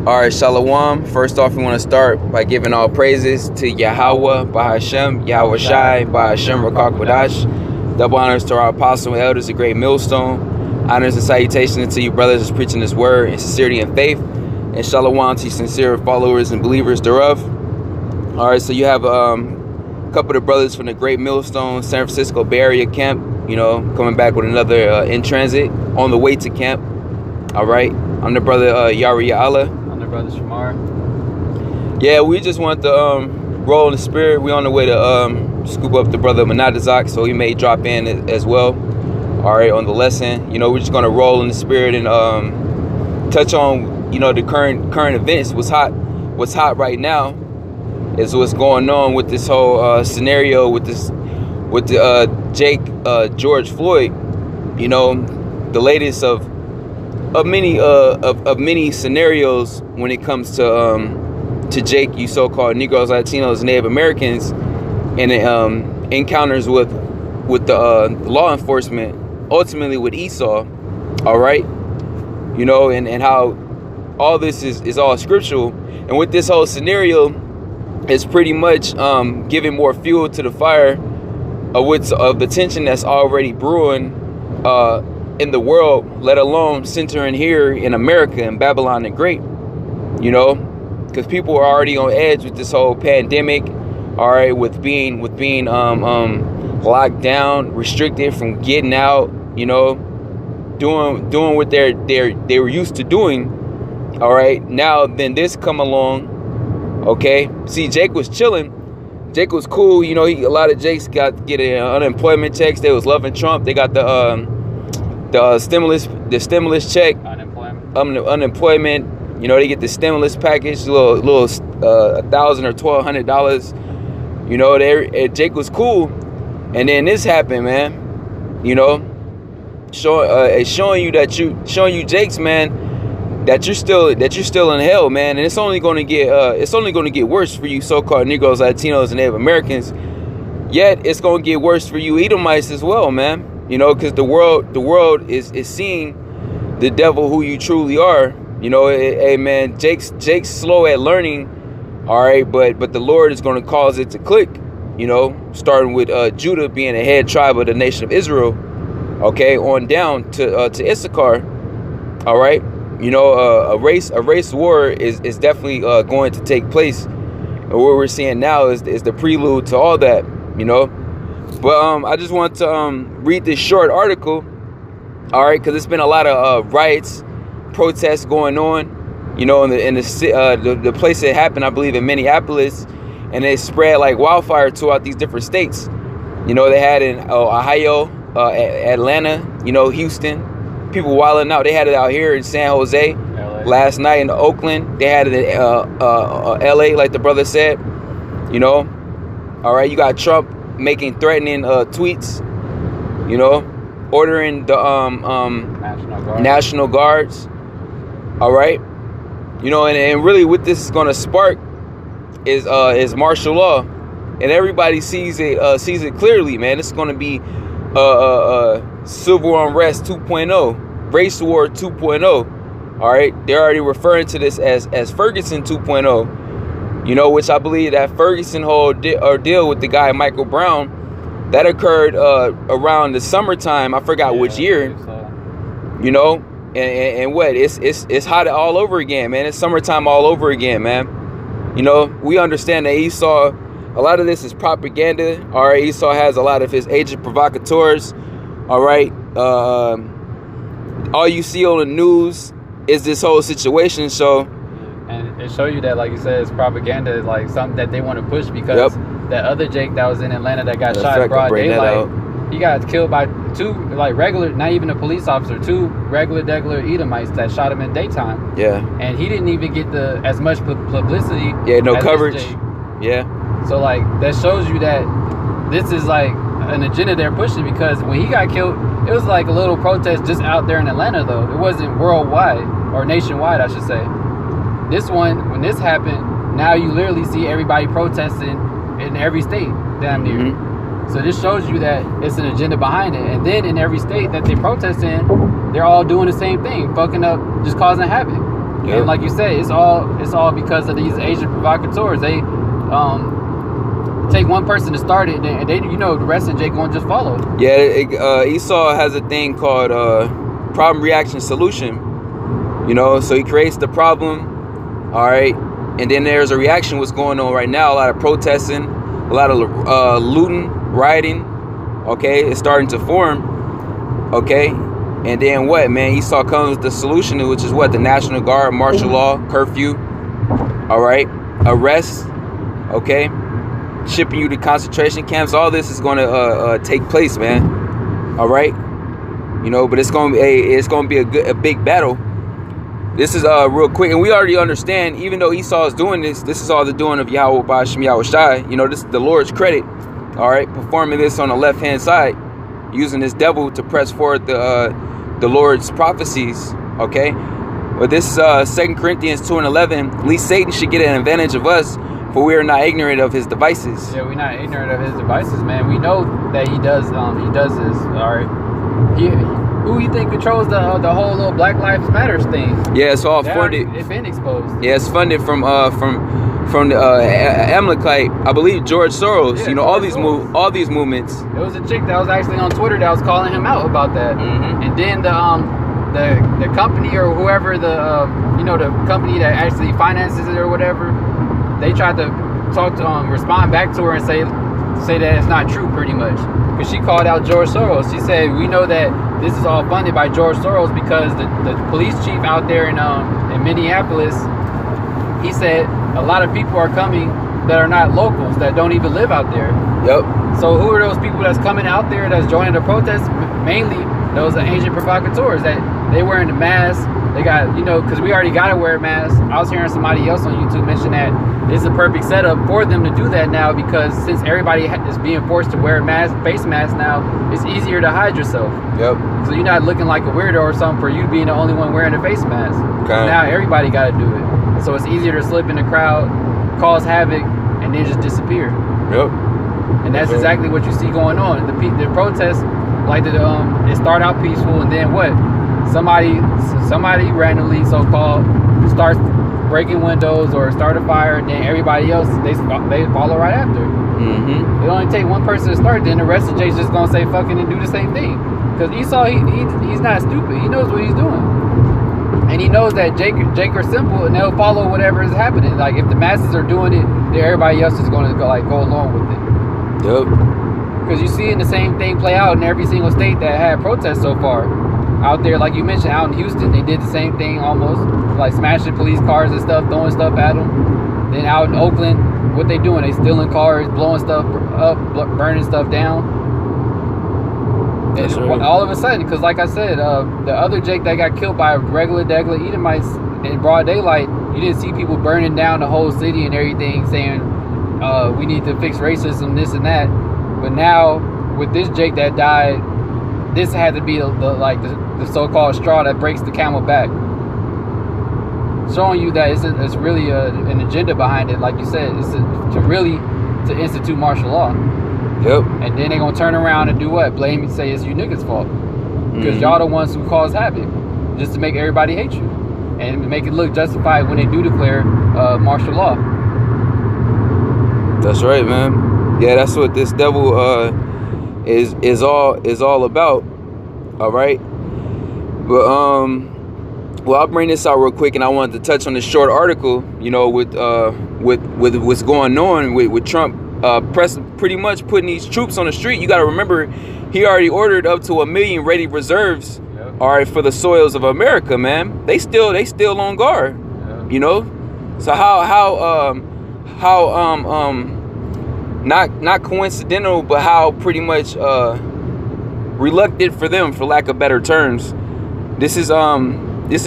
All right, Shalom. First off, we want to start by giving all praises to Yahweh, Bahashem, Yahweh Shai, Bahashem, Rakak Wadash. Double honors to our apostle and elders, a great millstone. Honors and salutations to you brothers that's preaching this word in sincerity and faith. And Shalom to you sincere followers and believers thereof. All right, so you have a couple of brothers from the great millstone, San Francisco Bay Area camp, coming back with another in transit on the way to camp. All right, I'm the brother Yari Allah. Brother Shamar. Yeah, we just want to roll in the spirit. We're on the way to scoop up the brother Menadizak, so he may drop in as well. All right, on the lesson. We're just gonna roll in the spirit and touch on the current events. What's hot right now is what's going on with this whole scenario with Jake George Floyd. The latest of many scenarios when it comes to Jake, you so-called Negroes, Latinos, Native Americans, and encounters with the law enforcement, ultimately with Esau. All right, and how all this is all scriptural, and with this whole scenario, it's pretty much giving more fuel to the fire of the tension that's already brewing in the world, let alone centering here in America and Babylon the Great, because people are already on edge with this whole pandemic. All right, with being locked down, restricted from getting out, doing what they were used to doing. All right, now then this come along. Okay, see, Jake was chilling. Jake was cool. A lot of Jakes get unemployment checks. They was loving Trump. They got the stimulus check, unemployment. They get the stimulus package, little $1,000 or $1,200. Jake was cool, and then this happened, man. Showing you Jakes, man, that you're still in hell, man, and it's only going to get worse for you so-called Negroes, Latinos, and Native Americans. Yet it's going to get worse for you Edomites as well, man. Because the world is seeing the devil who you truly are. Hey man, Jake's slow at learning, all right, but the Lord is going to cause it to click. Starting with Judah being a head tribe of the nation of Israel, okay, on down to Issachar, all right. A race war is definitely going to take place, and what we're seeing now is the prelude to all that. But I just want to read this short article, all right, because there's been a lot of riots, protests going on, in the place that happened, I believe, in Minneapolis, and it spread like wildfire throughout these different states. They had in Ohio, Atlanta, Houston, people wilding out. They had it out here in San Jose, LA. Last night in Oakland. They had it in LA, like the brother said. All right, you got Trump making threatening tweets, ordering the National Guards. All right, and really what this is going to spark is martial law, and everybody sees it clearly, man. It's going to be civil unrest 2.0, race war 2.0. All right, they're already referring to this as Ferguson 2.0. Which I believe that Ferguson whole deal with the guy Michael Brown, that occurred around the summertime. I forgot which year. And what it's hot all over again, man. It's summertime all over again, man. We understand that Esau, a lot of this is propaganda. All right, Esau has a lot of his agent provocateurs. All right, all you see on the news is this whole situation. So. And it shows you that, like you said, it's propaganda, is like something that they want to push, because that other Jake that was in Atlanta that got shot in broad daylight, he got killed by two regular, not even a police officer, two regular Edomites that shot him in daytime. Yeah. And he didn't even get as much publicity. Yeah, no coverage. Yeah. So like that shows you that this is like an agenda they're pushing, because when he got killed, it was like a little protest just out there in Atlanta though. It wasn't worldwide or nationwide, I should say. This one, when this happened, now you literally see everybody protesting in every state, damn near. Mm-hmm. So this shows you that it's an agenda behind it. And then in every state that they protest in, they're all doing the same thing, fucking up, just causing havoc. Yep. And like you said, it's all because of these Asian provocateurs. They take one person to start it, and they, the rest of Jake won't just follow. Yeah, Esau has a thing called problem, reaction, solution. So he creates the problem, all right, and then there's a reaction. What's going on right now? A lot of protesting, a lot of looting, rioting. Okay, it's starting to form. Okay, and then what, man? Esau comes with the solution, which is what? The National Guard, martial law, curfew. All right, arrest. Okay, shipping you to concentration camps. All this is going to take place, man. All right, but it's going to be a big battle. This is real quick, and we already understand. Even though Esau is doing this is all the doing of Yahweh Ba'Shem Yahweh Shai. This is the Lord's credit. All right, performing this on the left hand side, using this devil to press forward the Lord's prophecies. Okay, but this is 2 Corinthians 2:11. At least Satan should get an advantage of us, for we are not ignorant of his devices. Yeah, we're not ignorant of his devices, man. We know that he does this. All right. Who you think controls the whole little Black Lives Matters thing? Yeah, it's all funded. It's been exposed. Yeah, it's funded from the Amalekite, I believe, George Soros. Yeah, all these movements. There was a chick that was actually on Twitter that was calling him out about that. Mm-hmm. And then the company or whoever the company that actually finances it or whatever, they tried to respond back to her and say that it's not true, pretty much, because she called out George Soros. She said, we know that this is all funded by George Soros because the police chief out there in Minneapolis, he said a lot of people are coming that are not locals, that don't even live out there. Yep. So who are those people that's coming out there that's joining the protests? Mainly those are Asian provocateurs that they wearing the mask. They got, because we already got to wear masks. I was hearing somebody else on YouTube mention that it's a perfect setup for them to do that now, because since everybody is being forced to wear face masks now, it's easier to hide yourself. Yep. So you're not looking like a weirdo or something for you being the only one wearing a face mask. Okay. Now everybody got to do it. So it's easier to slip in the crowd, cause havoc, and then just disappear. Yep. And that's exactly what you see going on. The protests, like it start out peaceful, and then what? Somebody randomly, so-called, starts breaking windows or start a fire, and then everybody else they follow right after. Mm-hmm. It only take one person to start, then the rest of Jay's just gonna say fucking and do the same thing. Because Esau, he's not stupid. He knows what he's doing, and he knows that Jake are simple, and they'll follow whatever is happening. Like if the masses are doing it, then everybody else is gonna go along with it. Yep. Because you see the same thing play out in every single state that had protests so far. Out there, like you mentioned, out in Houston, they did the same thing almost, like smashing police cars and stuff, throwing stuff at them. Then out in Oakland, what they doing? They stealing cars, blowing stuff up, burning stuff down. And right. All of a sudden, because like I said, the other Jake that got killed by regular Edomites in broad daylight, you didn't see people burning down the whole city and everything, saying we need to fix racism, this and that. But now with this Jake that died, this had to be the so-called straw that breaks the camel back, showing you that it's really an agenda behind it. Like you said, it's to institute martial law. Yep. And then they're gonna turn around and do what? Blame and say it's you niggas' fault because y'all the ones who cause havoc, just to make everybody hate you and make it look justified when they do declare martial law. That's right, man. Yeah, that's what this devil is all about. All right. But well, I'll bring this out real quick, and I wanted to touch on this short article, with what's going on with Trump pretty much putting these troops on the street. You got to remember, he already ordered up to 1 million ready reserves. Yep. All right, for the soils of America, man. They still on guard. Yep. So how not coincidental, but how pretty much reluctant for them, for lack of better terms. This is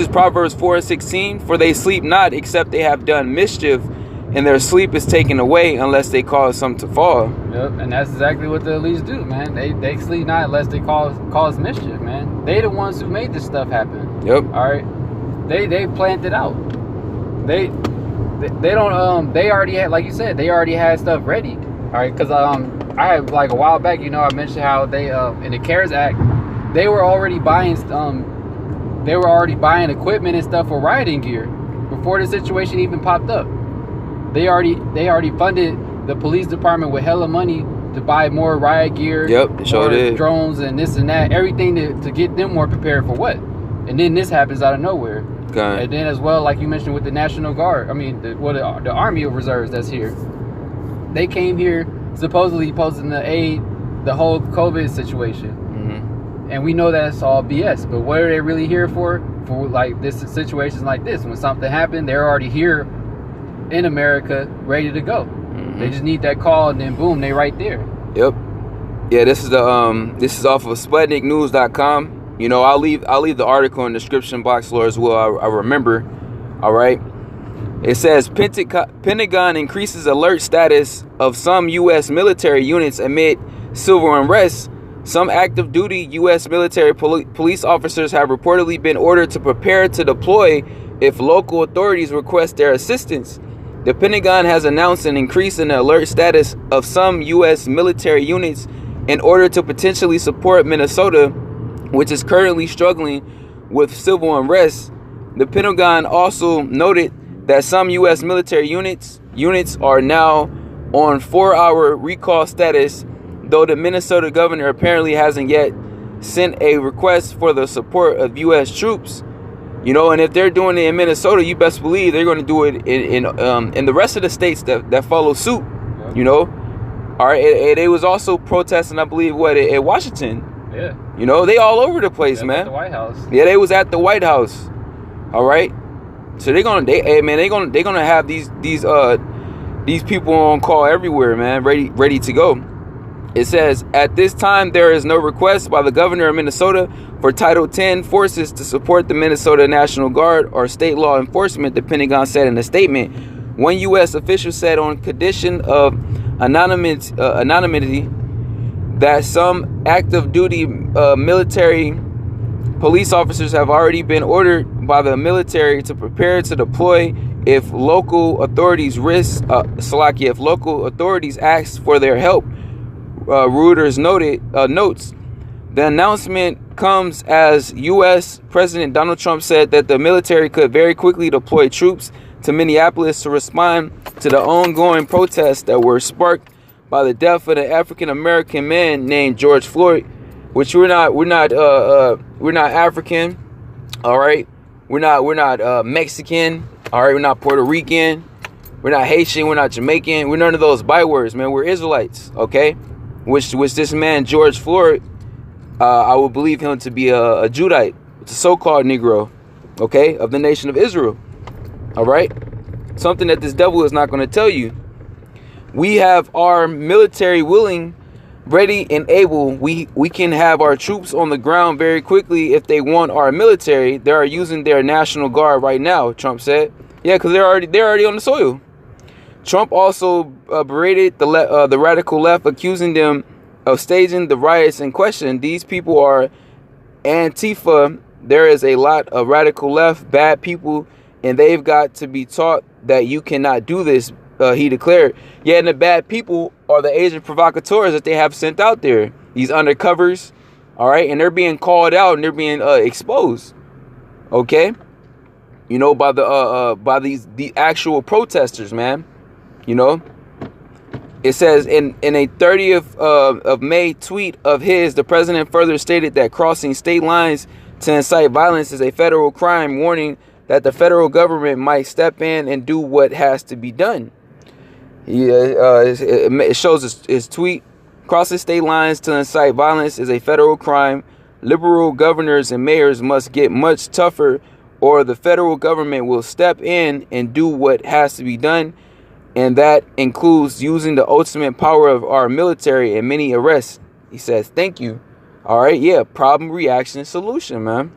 Proverbs 4:16. For they sleep not, except they have done mischief, and their sleep is taken away unless they cause some to fall. Yep, and that's exactly what the elites do, man. They sleep not unless they cause mischief, man. They the ones who made this stuff happen. Yep. All right. They planned it out. They don't they already had, like you said, they already had stuff ready. All right, because I had, like, a while back, I mentioned how they in the CARES Act, they were already buying equipment and stuff for rioting gear. before the situation even popped up. They already funded the police department with hella money to buy more riot gear, more drones and this and that, everything to get them more prepared for what? And then this happens out of nowhere. Okay. And then as well, like you mentioned with the National Guard, I mean, the Army of Reserves that's here. They came here supposedly posting to aid the whole COVID situation. Mm-hmm. And we know that's all BS. But what are they really here for? For like this situations like this. When something happened, they're already here in America, ready to go. Mm-hmm. They just need that call, and then boom, they right there. Yep. Yeah, this is off of SputnikNews.com. You know, I'll leave the article in the description box, Lord, as well. I remember. All right. It says Pentagon increases alert status of some U.S. military units amid civil unrest. Some active duty U.S. military police officers have reportedly been ordered to prepare to deploy if local authorities request their assistance. The Pentagon has announced an increase in the alert status of some U.S. military units in order to potentially support Minnesota, which is currently struggling with civil unrest. The Pentagon also noted that some U.S. military units are now on 4-hour recall status, though the Minnesota governor apparently hasn't yet sent a request for the support of U.S. troops. You know, and if they're doing it in Minnesota, you best believe they're going to do it in the rest of the states that follow suit. Yeah. You know, all right. And they was also protesting, I believe, at Washington. Yeah. You know, they all over the place, man. At the White House. Yeah, they was at the White House. All right. So they're gonna have these people on call everywhere, man, ready to go. It says, at this time, there is no request by the governor of Minnesota for Title X forces to support the Minnesota National Guard or state law enforcement, the Pentagon said in a statement. One U.S. official said on condition of anonymity that some active duty military police officers have already been ordered by the military to prepare to deploy if local authorities ask for their help. Reuters notes the announcement comes as U.S. President Donald Trump said that the military could very quickly deploy troops to Minneapolis to respond to the ongoing protests that were sparked by the death of an African American man named George Floyd. Which we're not African, all right. We're not Mexican, all right. We're not Puerto Rican. We're not Haitian. We're not Jamaican. We're none of those bywords, man. We're Israelites, okay. Which this man George Floyd, I would believe him to be a Judite, a so-called Negro, okay, of the nation of Israel, all right. Something that this devil is not going to tell you. We have our military willing, ready, and able. We can have our troops on the ground very quickly if they want our military. They are using their National Guard right now, Trump said. Yeah, because they're already on the soil. Trump also berated the radical left, accusing them of staging the riots in question. These people are Antifa. There is a lot of radical left, bad people, and they've got to be taught that you cannot do this, he declared. Yeah, and the bad people are the agent provocateurs that they have sent out there. These undercovers, all right? And they're being called out and they're being exposed, okay? You know, by the actual protesters, man. You know, it says in a 30th of May tweet of his, the president further stated that crossing state lines to incite violence is a federal crime, warning that the federal government might step in and do what has to be done. It shows his tweet. Crossing state lines to incite violence is a federal crime. Liberal governors and mayors must get much tougher, or the federal government will step in and do what has to be done. And that includes using the ultimate power of our military and many arrests. He says, thank you. All right. Yeah. Problem, reaction, solution, man.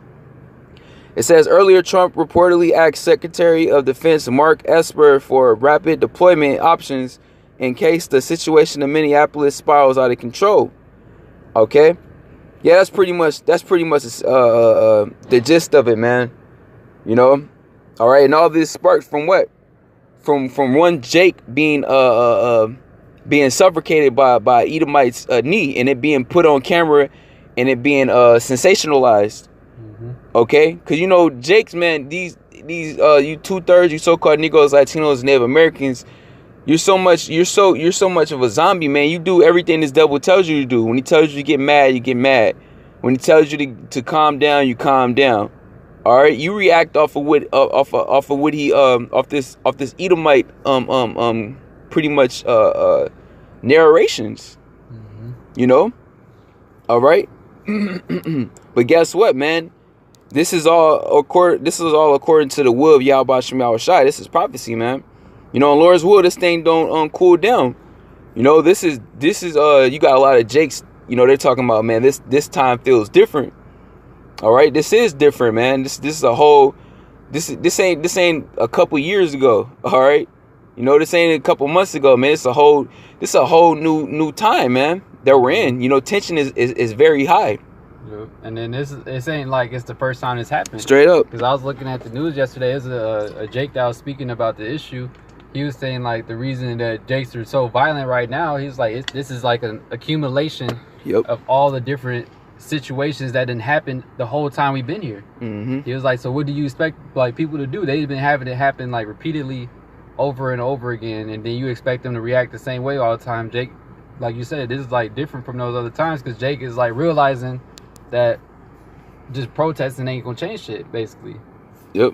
It says earlier, Trump reportedly asked Secretary of Defense Mark Esper for rapid deployment options in case the situation in Minneapolis spirals out of control. Okay. Yeah, that's pretty much the gist of it, man. You know. All right. And all this sparked from what? From one Jake being suffocated by Edomite's knee, and it being put on camera and it being sensationalized. Mm-hmm. Okay, because you know Jake's, man, these these you 2/3, you so-called Negroes, Latinos, Native Americans, you're so much of a zombie, man. You do everything this devil tells you to do. When he tells you to get mad, you get mad. When he tells you to calm down, you calm down. All right, you react off of this Edomite pretty much narrations. Mm-hmm. You know? All right? But guess what, man? This is all according to the will of Yahweh Shem Yahushai. This is prophecy, man. You know, in Lord's will, this thing don't cool down. You know, this is you got a lot of Jakes, you know, they're talking about, man, this time feels different. All right, this is different, man. This is a whole this ain't a couple years ago. All right, you know, this ain't a couple months ago, man. This a whole new time, man, that we're in. You know, tension is very high. Yep. And then this ain't like it's the first time this happened. Straight up. Because I was looking at the news yesterday. There's a Jake that was speaking about the issue. He was saying like the reason that Jakes are so violent right now, he's like this is like an accumulation of all the different situations that didn't happen the whole time we've been here. Mm-hmm. He was like, so what do you expect like people to do? They've been having it happen like repeatedly over and over again, and then you expect them to react the same way all the time. Jake, like you said, this is like different from those other times because Jake is like realizing that just protesting ain't gonna change shit, basically. Yep.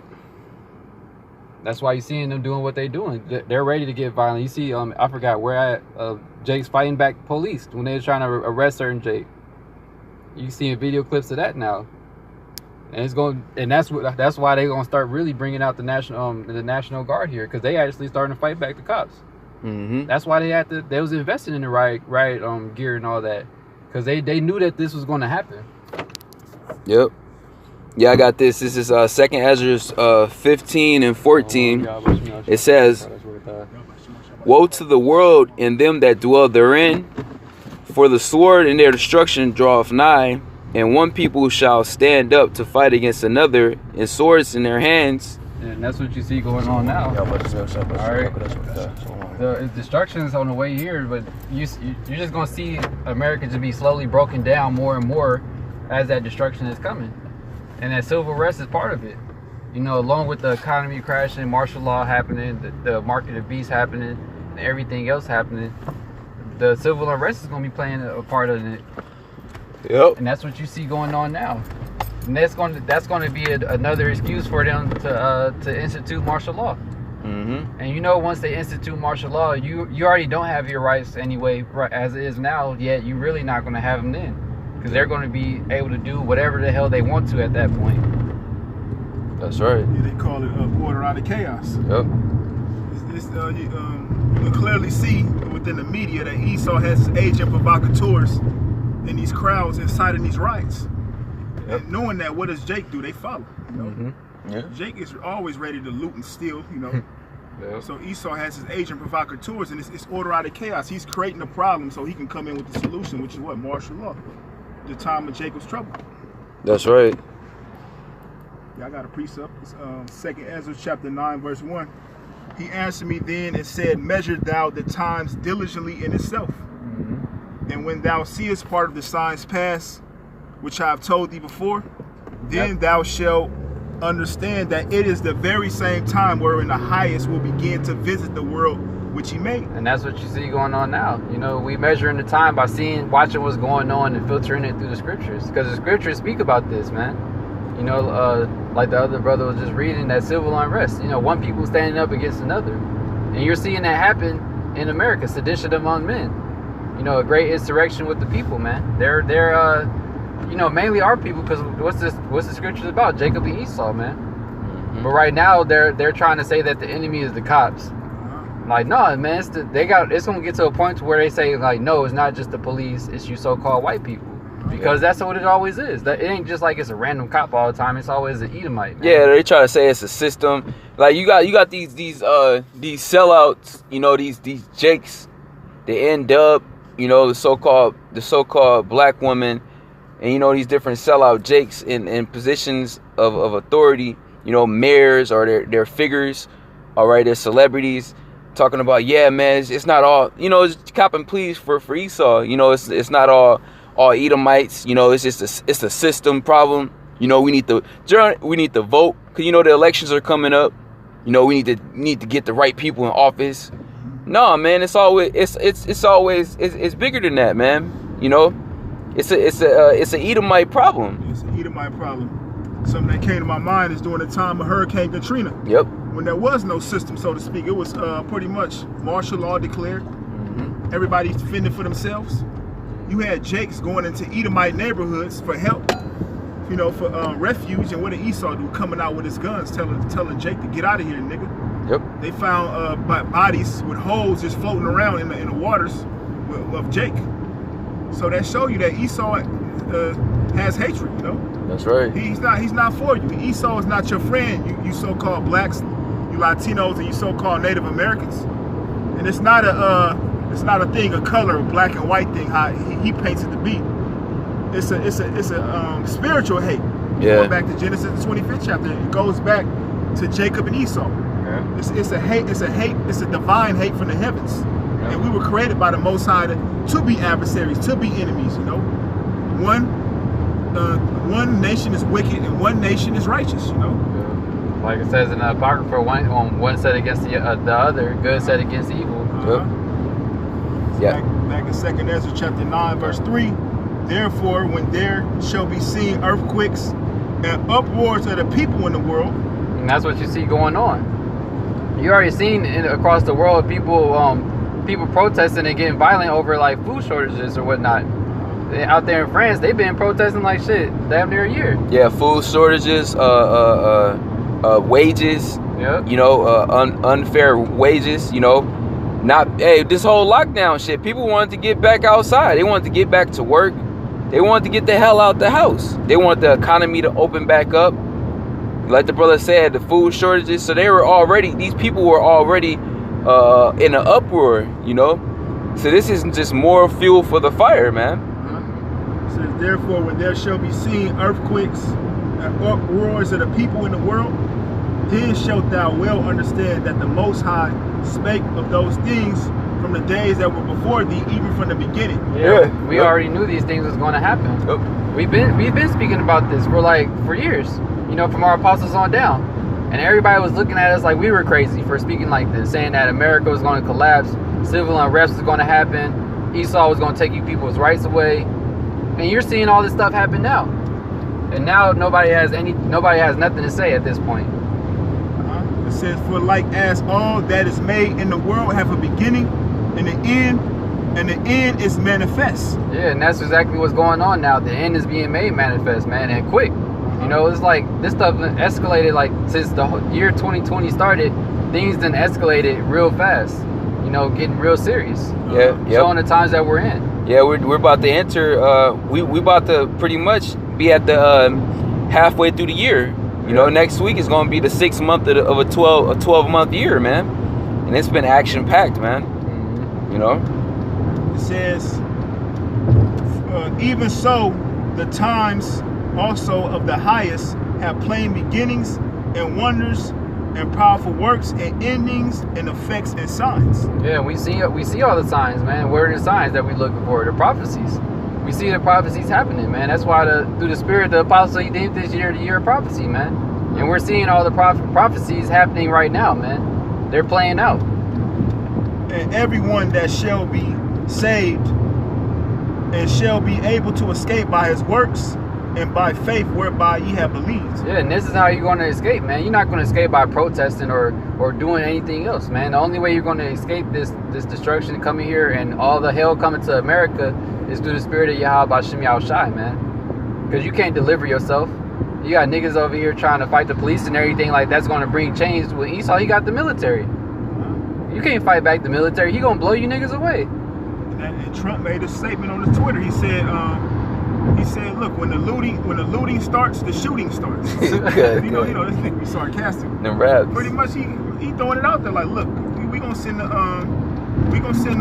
That's why you're seeing them doing what they're doing. They're ready to get violent. You see, I forgot where Jake's fighting back police when they were trying to arrest certain Jake. You seeing video clips of that now, and that's why they're gonna start really bringing out the National Guard here because they actually starting to fight back the cops. Mm-hmm. That's why they was investing in the riot gear and all that because they knew that this was going to happen. Yep. Yeah, I got this. This is 2nd Ezra 15 and 14. It says, "Woe to the world and them that dwell therein, for the sword and their destruction draweth nigh, and one people shall stand up to fight against another, and swords in their hands." And that's what you see going on now. All right. The destruction is on the way here, but you're just going to see America just be slowly broken down more and more as that destruction is coming. And that civil unrest is part of it. You know, along with the economy crashing, martial law happening, the market of beasts happening, and everything else happening, the civil unrest is going to be playing a part of it. Yep. And that's what you see going on now. And that's going to be another excuse for them to institute martial law. Mm-hmm. And you know, once they institute martial law, you already don't have your rights anyway, as it is now. Yet you're really not going to have them then, because they're going to be able to do whatever the hell they want to at that point. That's right. Yeah, they call it order out of chaos. Yep. You can clearly see within the media that Esau has his agent provocateurs in these crowds inciting these riots. Yep. And knowing that, what does Jake do? They follow. You know? Mm-hmm. Yeah. Jake is always ready to loot and steal, you know. Yep. So Esau has his agent provocateurs, and it's order out of chaos. He's creating a problem so he can come in with the solution, which is what? Martial law. The time of Jacob's trouble. That's right. Yeah, I got a precept. It's 2nd Ezra chapter 9, verse 1. He answered me then and said, "Measure thou the times diligently in itself. Mm-hmm. And when thou seest part of the signs pass, which I have told thee before, then thou shalt understand that it is the very same time wherein the highest will begin to visit the world which he made." And that's what you see going on now. You know, we measuring the time by watching what's going on and filtering it through the scriptures, because the scriptures speak about this, man. You know, like the other brother was just reading, that civil unrest. You know, one people standing up against another, and you're seeing that happen in America. Sedition among men. You know, a great insurrection with the people, man. They're you know, mainly our people, because what's the scriptures about? Jacob and Esau, man. Mm-hmm. But right now they're trying to say that the enemy is the cops. Like, no, man, it's gonna get to a point to where they say, like, no, it's not just the police, it's you so-called white people, because that's what it always is. That it ain't just like it's a random cop all the time. It's always an Edomite, man. Yeah, they try to say it's a system. Like you got these sellouts, you know, these Jakes, they end up, you know, the so-called black woman, and you know, these different sellout Jakes in positions of authority, you know, mayors or their figures, all right, they're celebrities, talking about, yeah, man, it's not all, you know, it's copping pleas for Esau, you know, it's not all Edomites, you know, it's just it's a system problem, You know, we need to vote, because you know the elections are coming up. You know, we need to get the right people in office. No, man, it's bigger than that, man. You know, it's a Edomite problem. It's an Edomite problem. Something that came to my mind is during the time of Hurricane Katrina. Yep. When there was no system, so to speak, it was pretty much martial law declared. Everybody fending for themselves. You had Jakes going into Edomite neighborhoods for help, you know, for refuge. And what did Esau do? Coming out with his guns, telling Jake to get out of here, nigga. Yep. They found bodies with holes just floating around in the waters of Jake. So that show you that Esau has hatred, you know. That's right. He's not for you. Esau is not your friend. You so-called blacks, you Latinos, and you so-called Native Americans. And it's not a thing, a color, a black and white thing. How he paints it to be. It's a spiritual hate. Yeah. Going back to Genesis, the 25th chapter, it goes back to Jacob and Esau. Yeah. It's a hate. It's a divine hate from the heavens. Yeah. And we were created by the Most High to be adversaries, to be enemies. You know, one nation is wicked and one nation is righteous. You know, like it says in the Apocrypha, one set against the other, good set against evil. Yeah. Back in 2 Ezra chapter 9, verse 3. Therefore, when there shall be seen earthquakes and uproars of the people in the world. And that's what you see going on. You already seen across the world people protesting and getting violent over like food shortages or whatnot. Out there in France, they've been protesting like shit damn near a year. Yeah, food shortages, wages. Yep. You know, unfair wages. You know, this whole lockdown shit. People wanted to get back outside. They wanted to get back to work. They wanted to get the hell out the house. They want the economy to open back up. Like the brother said, the food shortages. So these people were already in an uproar, you know. So this isn't just more fuel for the fire, man. It says, therefore, when there shall be seen earthquakes and uproars of the people in the world, then shalt thou well understand that the Most High spake of those things from the days that were before thee, even from the beginning. Yeah, we already knew these things was going to happen. Yep. We've been speaking about this for years, you know, from our apostles on down. And everybody was looking at us like we were crazy for speaking like this, saying that America was going to collapse, civil unrest was going to happen, Esau was going to take you people's rights away. And you're seeing all this stuff happen now. And now nobody has nothing to say at this point. It says, for like as all that is made in the world have a beginning and an end, and the end is manifest. Yeah, and that's exactly what's going on now. The end is being made manifest, man, and quick. You know, it's like this stuff escalated like since the year 2020 started. Things then escalated real fast. You know, getting real serious. Yeah, showing the times that we're in. Yeah, we're about to enter. We about to pretty much be at the halfway through the year. You know, next week is going to be the 6th month of a 12-month year, man. And it's been action packed, man. You know. It says, even so, the times also of the highest have plain beginnings and wonders and powerful works and endings and effects and signs. Yeah, we see all the signs, man. What are the signs that we're looking for? The prophecies. We see the prophecies happening, man. That's why through the Spirit, the apostle, he named this year the year of prophecy, man. And we're seeing all the prophecies happening right now, man. They're playing out. And everyone that shall be saved and shall be able to escape by his works and by faith whereby ye have believed. Yeah, and this is how you're going to escape, man. You're not going to escape by protesting or doing anything else, man. The only way you're going to escape this destruction coming here and all the hell coming to America is through the Spirit of Yahweh B'Shem Yahushai, man. Because you can't deliver yourself. You got niggas over here trying to fight the police and everything like that's going to bring change. With Esau, he got the military. You can't fight back the military. He going to blow you niggas away. And Trump made a statement on his Twitter. He said, look, when the looting starts, the shooting starts. Good, you know, this nigga be sarcastic. Them raps. Pretty much he throwing it out there like, look, we gonna send the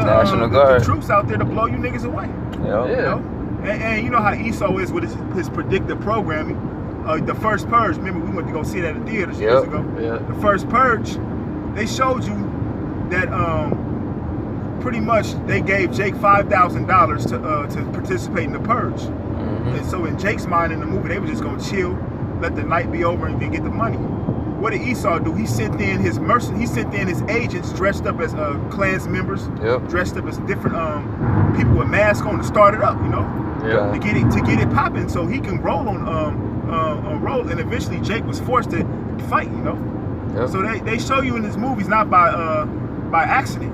National Guard. the troops out there to blow you niggas away. Yeah. You know? And you know how Esau is with his predictive programming. The first purge, remember we went to go see that at the theater years ago. Yeah. The first purge, they showed you that pretty much they gave Jake $5,000 to participate in the purge. And so in Jake's mind in the movie, they were just gonna chill, let the night be over, and then get the money. What did Esau do? He sent in his his agents dressed up as clans members, dressed up as different people with masks on to start it up, you know, to get it popping, so he can roll on roll. And eventually Jake was forced to fight, you know. So they show you in these movies not by accident.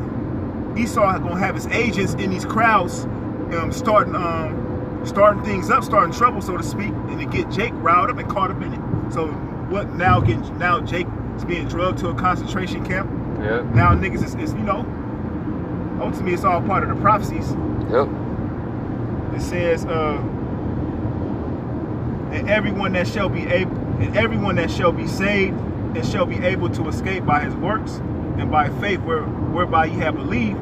Esau gonna have his agents in these crowds, starting things up, starting trouble, so to speak, and to get Jake riled up and caught up in it. So what now? Now Jake is being drugged to a concentration camp. Now niggas is you know, ultimately it's all part of the prophecies. It says, and everyone that shall be saved and shall be able to escape by his works and by faith whereby ye have believed,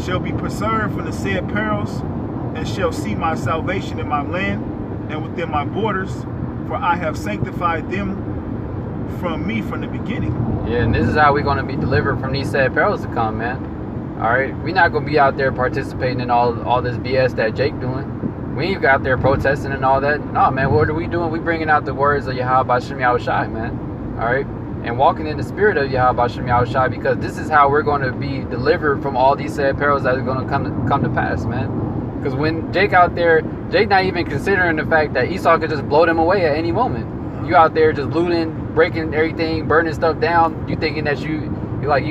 shall be preserved from the said perils, and shall see my salvation in my land and within my borders, for I have sanctified them from me from the beginning. Yeah, and this is how we're going to be delivered from these sad perils to come, man. All right, we're not going to be out there participating in all this BS that Jake doing. We ain't out there protesting and all that. No, man, what are we doing? We bringing out the words of Yahweh Shem Yahushai, man. All right, and walking in the spirit of Yahweh Shem Yahushai, because this is how we're going to be delivered from all these sad perils that are going to come to pass, man. Because when Jake out there, Jake not even considering the fact that Esau could just blow them away at any moment. You out there just looting, breaking everything, burning stuff down. You thinking that you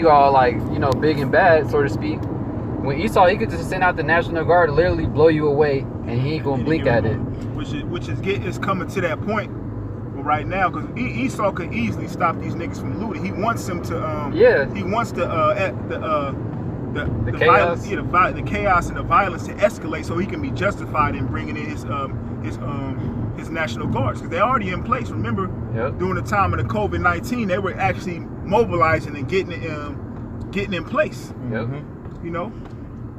all like, you know, big and bad, so to speak. When Esau, he could just send out the National Guard to literally blow you away, and he ain't gonna blink at it. Which is coming to that point right now, because Esau could easily stop these niggas from looting. He wants them to he wants the chaos. The chaos and the violence to escalate, so he can be justified in bringing in his National Guards, because they're already in place. Remember, during the time of the COVID-19, they were actually mobilizing and getting in place. You know.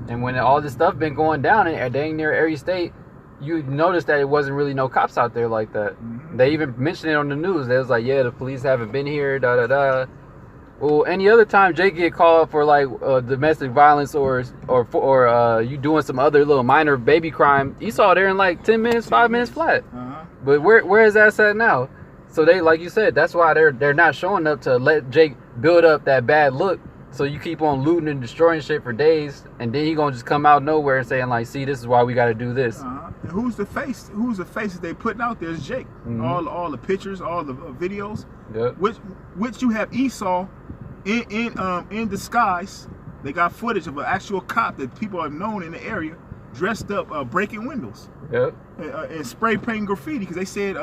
And when all this stuff been going down in dang near every state, you noticed that it wasn't really no cops out there like that. They even mentioned it on the news. They was like, yeah, the police haven't been here, da da da. Well, any other time Jake get called for like domestic violence or you doing some other little minor baby crime, Esau there in like 10 minutes, 5 minutes flat. But where is that at now? So they, like you said, that's why they're not showing up to let Jake build up that bad look. So you keep on looting and destroying shit for days, and then he gonna just come out of nowhere and saying like, see, this is why we got to do this. And who's the face? Who's the face that they putting out there? Is Jake. All the pictures, all the videos. Which you have Esau in disguise. They got footage of an actual cop that people have known in the area, dressed up, breaking windows. And spray painting graffiti, because they said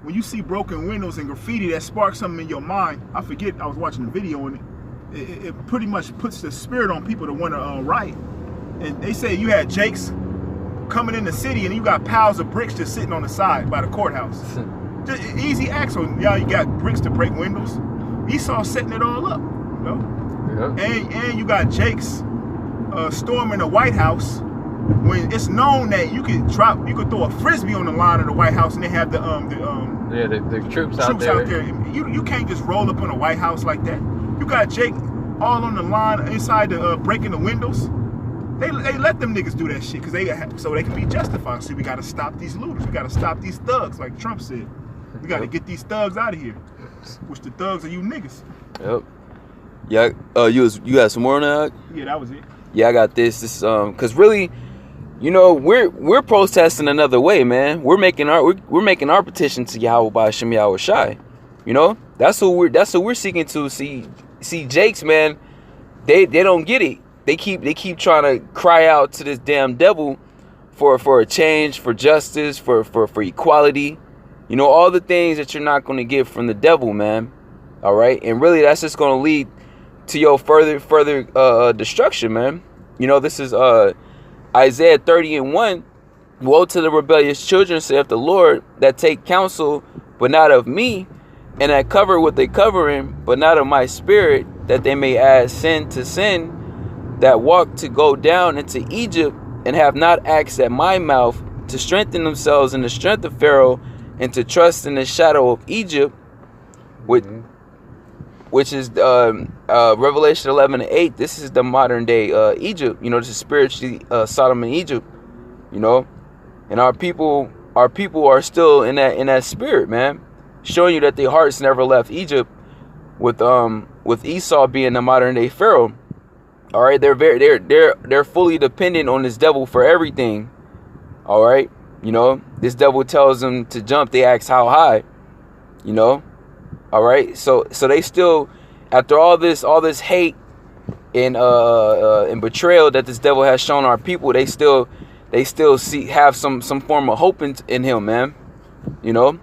when you see broken windows and graffiti, that sparks something in your mind. I forget. I was watching the video and it pretty much puts the spirit on people to want to riot. And they say you had Jakes coming in the city and you got piles of bricks just sitting on the side by the courthouse. Just easy acts on y'all. You got bricks to break windows. Esau setting it all up, you know. And you got Jakes storming the White House when it's known that you could throw a frisbee on the line of the White House and they have the troops out there. You can't just roll up on the White House like that. You got Jake all on the line inside the breaking the windows. They let them niggas do that shit because so they can be justified. See, we got to stop these looters. We got to stop these thugs, like Trump said. We got to get these thugs out of here. Which the thugs are you niggas. Yeah. You got some more on that? Yeah, that was it. Yeah, I got this. This because really, you know, we're protesting another way, man. We're making our petition to Yahweh Shem Yahushai. You know, that's who we're seeking to see. See, Jakes, man, they don't get it. They keep trying to cry out to this damn devil for a change, for justice, for equality. You know, all the things that you're not going to get from the devil, man. All right, and really, that's just going to lead to your further destruction, man. You know, this is Isaiah 30:1. Woe to the rebellious children, saith the Lord, that take counsel, but not of me, and that cover what they covering, but not of my spirit, that they may add sin to sin, that walk to go down into Egypt, and have not asked at my mouth, to strengthen themselves in the strength of Pharaoh, and to trust in the shadow of Egypt, which is Revelation 11:8. This is the modern day Egypt. You know, this is spiritually Sodom and Egypt. You know, and our people are still in that spirit, man. showing you that their hearts never left Egypt. With Esau being the modern day Pharaoh, all right, they're fully dependent on this devil for everything. All right, you know, this devil tells them to jump, they ask how high, you know. All right, so they still, after all this hate and betrayal that this devil has shown our people, they still have some form of hope in him, man. You know,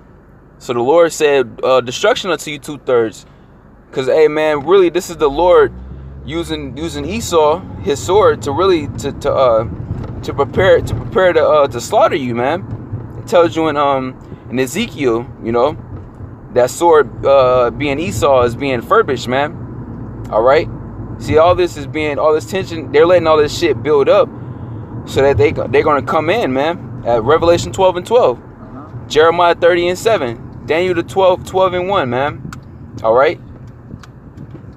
so the Lord said, destruction unto you 2/3. Because, hey, man, really, this is the Lord using Esau, his sword, to really to prepare to slaughter you, man. It tells you in Ezekiel, you know, that sword being Esau is being furbished, man. All right. See, all this tension. They're letting all this shit build up so that they're gonna come in, man. At Revelation 12:12, Jeremiah 30:7, Daniel 12:12-1, man. All right.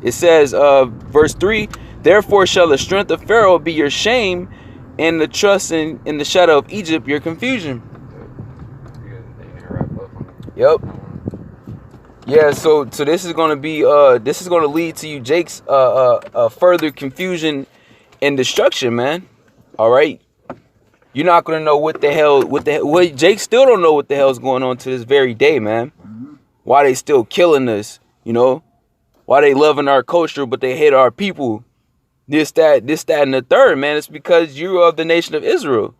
It says, verse 3, therefore shall the strength of Pharaoh be your shame, and the trust in the shadow of Egypt your confusion. Yep. Yeah, so this is gonna be lead to you, Jake's further confusion and destruction, man. All right. You're not gonna know what Jake still don't know what the hell's going on to this very day, man. Why they still killing us, you know? Why they loving our culture, but they hate our people. This, that, and the third, man. It's because you're of the nation of Israel.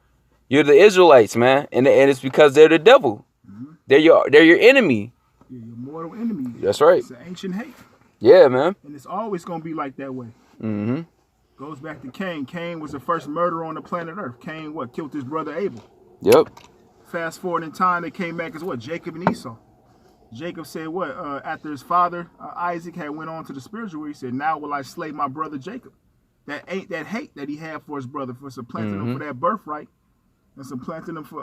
You're the Israelites, man. And it's because they're the devil. They're your enemy. You're your mortal enemy. That's right. It's an ancient hate. Yeah, man. And it's always going to be like that way. Mm-hmm. Goes back to Cain. Cain was the first murderer on the planet Earth. Cain, killed his brother Abel. Yep. Fast forward in time, they came back as Jacob and Esau. Jacob said after his father Isaac had went on to the spiritual world, he said, now will I slay my brother Jacob. That hate that he had for his brother, for supplanting him for that birthright, and supplanting him for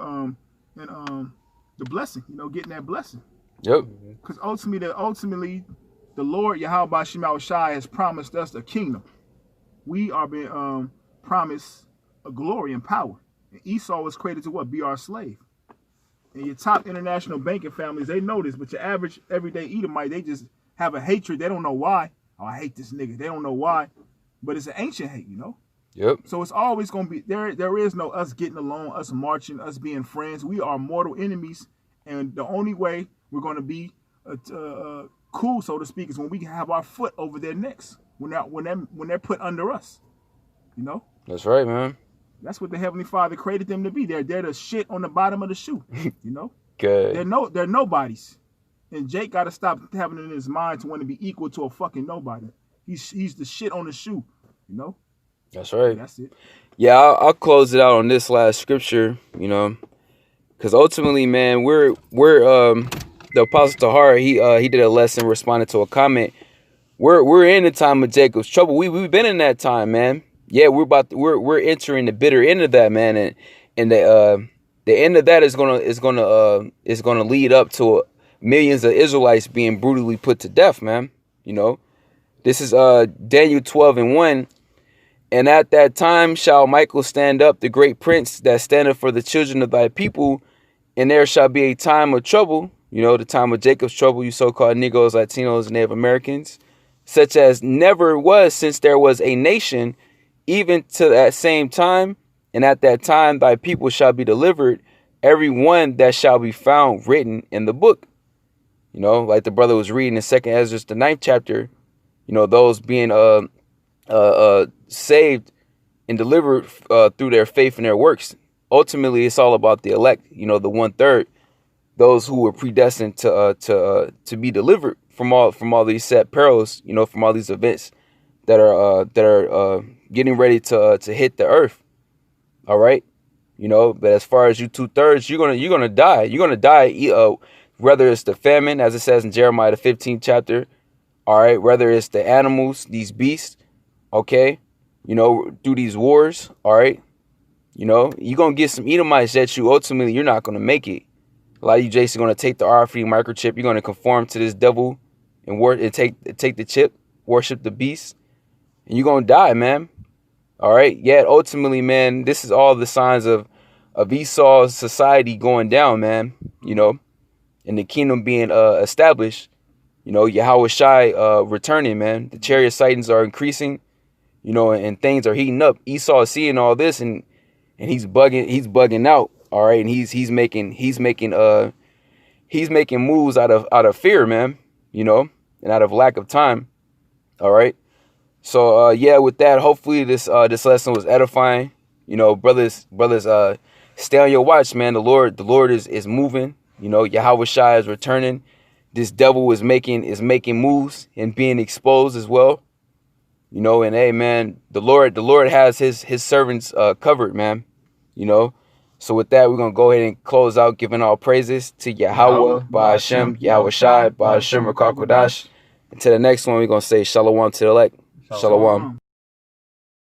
the blessing, you know, getting that blessing. Yep. Because ultimately the Lord Yahweh Shema Shai has promised us a kingdom. We are being promised a glory and power. And Esau was created to be our slave. And your top international banking families, they know this, but your average everyday Edomite, they just have a hatred. They don't know why. Oh, I hate this nigga. They don't know why. But it's an ancient hate, you know? Yep. So it's always going to be, there is no us getting along, us marching, us being friends. We are mortal enemies. And the only way we're going to be cool, so to speak, is when we have our foot over their necks, when they're put under us, you know? That's right, man. That's what the Heavenly Father created them to be. They're the shit on the bottom of the shoe, you know? Good. They're nobodies. And Jake got to stop having it in his mind to want to be equal to a fucking nobody. He's the shit on the shoe, you know? That's right. That's it. Yeah, I'll close it out on this last scripture, you know, because ultimately, man, we're the Apostle Tahar, he did a lesson responding to a comment. We're in the time of Jacob's trouble. We've been in that time, man. Yeah, we're entering the bitter end of that, man, and the end of that is gonna lead up to millions of Israelites being brutally put to death, man. You know, this is Daniel 12:1, and at that time shall Michael stand up, the great prince that standeth for the children of thy people, and there shall be a time of trouble. You know, the time of Jacob's trouble, you so-called Negroes, Latinos, and Native Americans, such as never was since there was a nation, even to that same time, and at that time thy people shall be delivered, every one that shall be found written in the book. You know, like the brother was reading in 2nd Ezra, the 9th chapter, you know, those being saved and delivered through their faith and their works. Ultimately, it's all about the elect, you know, the 1/3, those who were predestined to be delivered from all these set perils, you know, from all these events that are getting ready to hit the earth. All right, you know. But as far as you 2/3, you're gonna die. You're gonna die. Whether it's the famine, as it says in Jeremiah the 15th chapter. All right. Whether it's the animals, these beasts. Okay. You know, through these wars. All right. You know, you're gonna get some Edomites that ultimately you're not gonna make it. A lot of you Jason are gonna take the RFID microchip. You're gonna conform to this devil and take the chip, worship the beast, and you're gonna die, man. All right. Yet ultimately, man, this is all the signs of Esau's society going down, man. You know, and the kingdom being established. You know, Yahweh Shai returning, man. The chariot sightings are increasing, you know, and things are heating up. Esau is seeing all this, and he's bugging out. All right, and he's making moves out of fear, man. You know, and out of lack of time. All right. So yeah, with that, hopefully this lesson was edifying. You know, brothers, stay on your watch, man. The Lord is moving. You know, Yahweh Shai is returning. This devil is making moves and being exposed as well. You know, and hey, man, the Lord has his servants covered, man. You know, so with that, we're gonna go ahead and close out, giving all praises to Yahweh, Ba'ashem, Yahweh Shai, Ba'ashem, Rakakwadash. Until the next one, we're gonna say Shalom to the elect. Shalom.